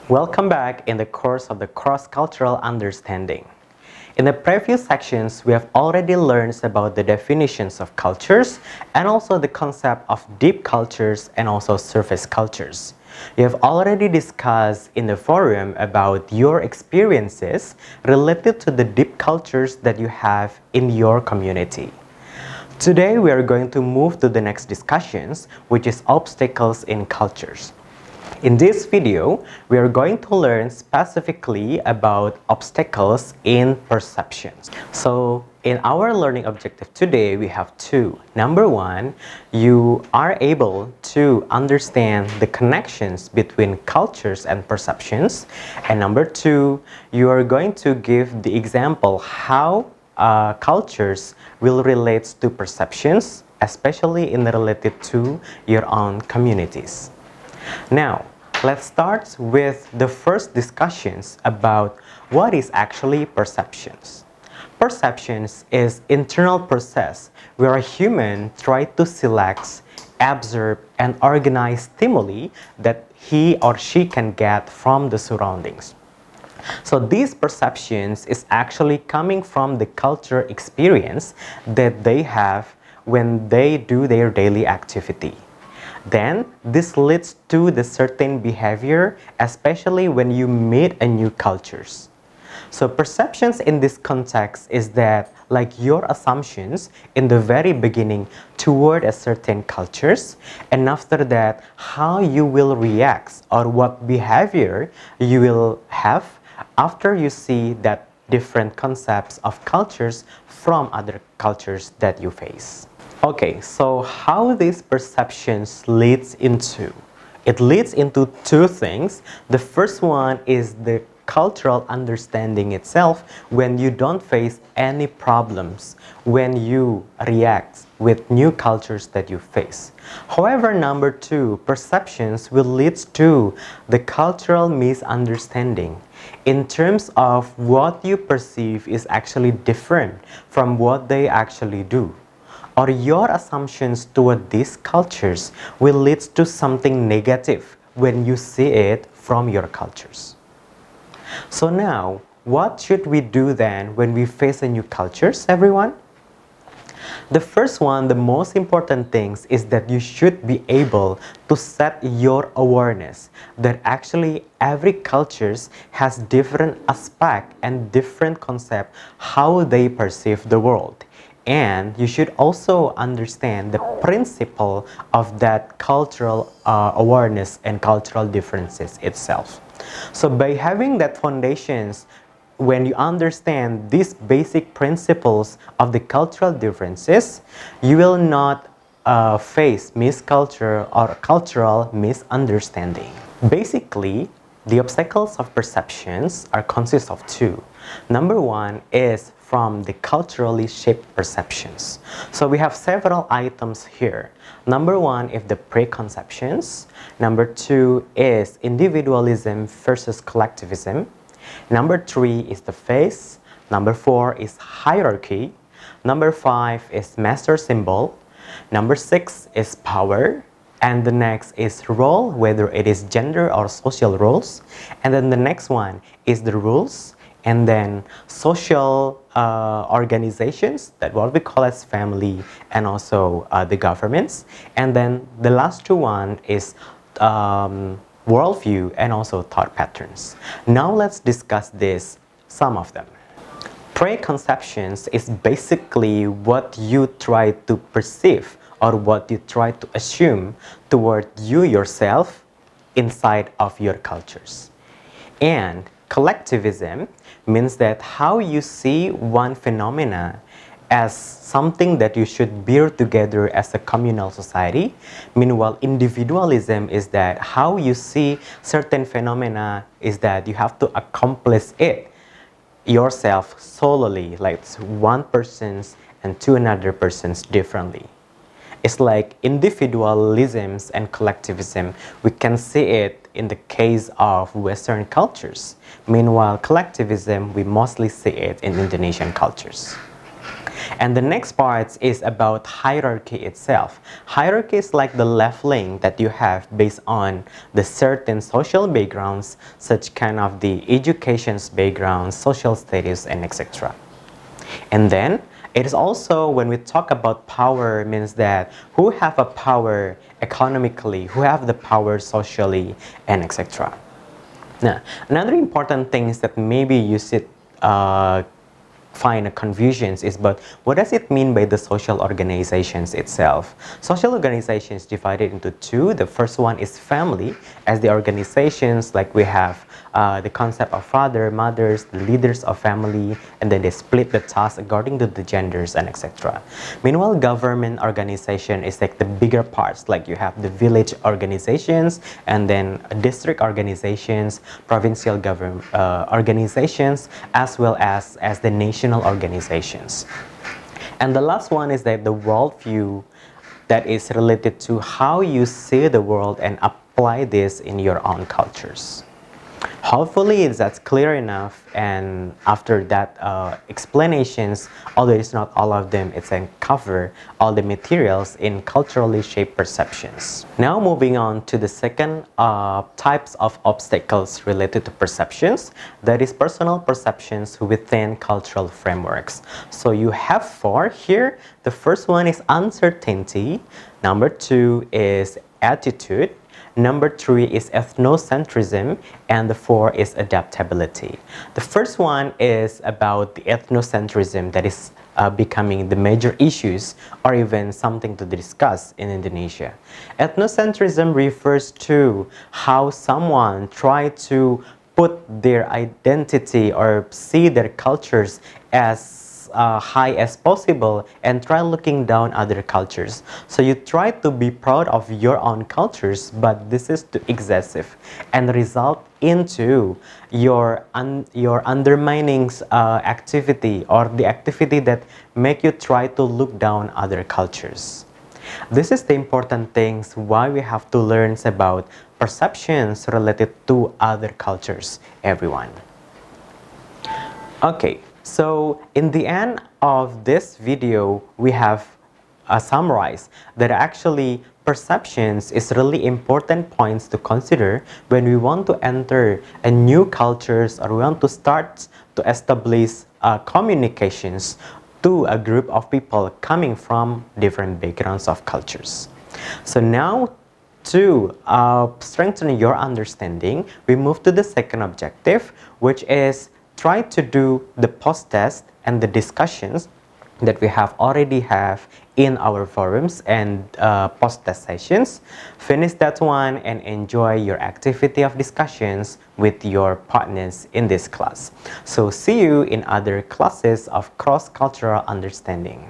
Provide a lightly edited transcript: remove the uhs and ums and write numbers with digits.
Welcome back in the course of the cross-cultural understanding. In the previous sections, we have already learned about the definitions of cultures and also the concept of deep cultures and also surface cultures. You have already discussed in the forum about your experiences related to the deep cultures that you have in your community. Today, we are going to move to the next discussions, which is obstacles in cultures. In this video, we are going to learn specifically about obstacles in perceptions. So, in our learning objective today, we have two. Number one, you are able to understand the connections between cultures and perceptions. And number two, you are going to give the example how cultures will relate to perceptions, especially in related to your own communities. Now, let's start with the first discussions about what is actually perceptions. Perceptions is internal process where a human tries to select, observe, and organize stimuli that he or she can get from the surroundings. So these perceptions is actually coming from the culture experience that they have when they do their daily activity. Then, this leads to the certain behavior, especially when you meet a new cultures. So perceptions in this context is that like your assumptions in the very beginning toward a certain cultures, and after that, how you will react or what behavior you will have after you see that different concepts of cultures from other cultures that you face. Okay, so how these perceptions leads into? It leads into two things. The first one is the cultural understanding itself when you don't face any problems when you react with new cultures that you face. However, number two, perceptions will lead to the cultural misunderstanding in terms of what you perceive is actually different from what they actually do. Or your assumptions toward these cultures will lead to something negative when you see it from your cultures. So now, what should we do then when we face a new cultures, everyone? The first one, the most important things is that you should be able to set your awareness that actually every cultures has different aspect and different concept how they perceive the world. And you should also understand the principle of that cultural awareness and cultural differences itself. So by having that foundations, when you understand these basic principles of the cultural differences, you will not face misculture or cultural misunderstanding. Basically, the obstacles of perceptions are consist of two. Number one is from the culturally shaped perceptions. So we have several items here. Number one is the preconceptions. Number two is individualism versus collectivism. Number three is the face. Number four is hierarchy. Number five is master symbol. Number six is power. And the next is role, whether it is gender or social roles. And then the next one is the rules. And then social organizations, that what we call as family, and also the governments. And then the last two one is worldview and also thought patterns. Now let's discuss this, some of them. Preconceptions is basically what you try to perceive or what you try to assume toward you yourself inside of your cultures. And collectivism means that how you see one phenomena as something that you should bear together as a communal society. Meanwhile, individualism is that how you see certain phenomena is that you have to accomplish it yourself solely, like one person's and to another person's differently. It's like individualisms and collectivism. We can see it in the case of Western cultures. Meanwhile, collectivism, we mostly see it in Indonesian cultures. And the next part is about hierarchy itself. Hierarchy is like the leveling that you have based on the certain social backgrounds, such kind of the education's background, social status, and etc. And then it is also, when we talk about power, means that who have a power economically, who have the power socially, and etc. Now, another important thing is that maybe you should find a confusions is, but what does it mean by the social organizations itself? Social organizations divided into two. The first one is family, as the organizations, like we have the concept of father, mothers, the leaders of family, and then they split the tasks according to the genders and etc. Meanwhile, government organization is like the bigger parts, like you have the village organizations, and then district organizations, provincial government organizations, as well as the national organizations. And the last one is that the worldview, that is related to how you see the world and apply this in your own cultures. Hopefully that's clear enough, and after that explanations, although it's not all of them, it's can cover all the materials in culturally shaped perceptions. Now moving on to the second types of obstacles related to perceptions, that is personal perceptions within cultural frameworks. So you have four here. The first one is uncertainty, number two is attitude, number three is ethnocentrism, and the four is adaptability. The first one is about the ethnocentrism, that is becoming the major issues or even something to discuss in Indonesia. Ethnocentrism refers to how someone tries to put their identity or see their cultures as high as possible and try looking down other cultures. So you try to be proud of your own cultures, but this is too excessive and result into your undermining activity, or the activity that make you try to look down other cultures. This is the important things why we have to learn about perceptions related to other cultures, everyone. Okay. So in the end of this video, we have summarized that actually perceptions is really important points to consider when we want to enter a new cultures, or we want to start to establish communications to a group of people coming from different backgrounds of cultures. So now, to strengthen your understanding, we move to the second objective, which is try to do the post-test and the discussions that we have already have in our forums and post-test sessions. Finish that one and enjoy your activity of discussions with your partners in this class. So see you in other classes of cross-cultural understanding.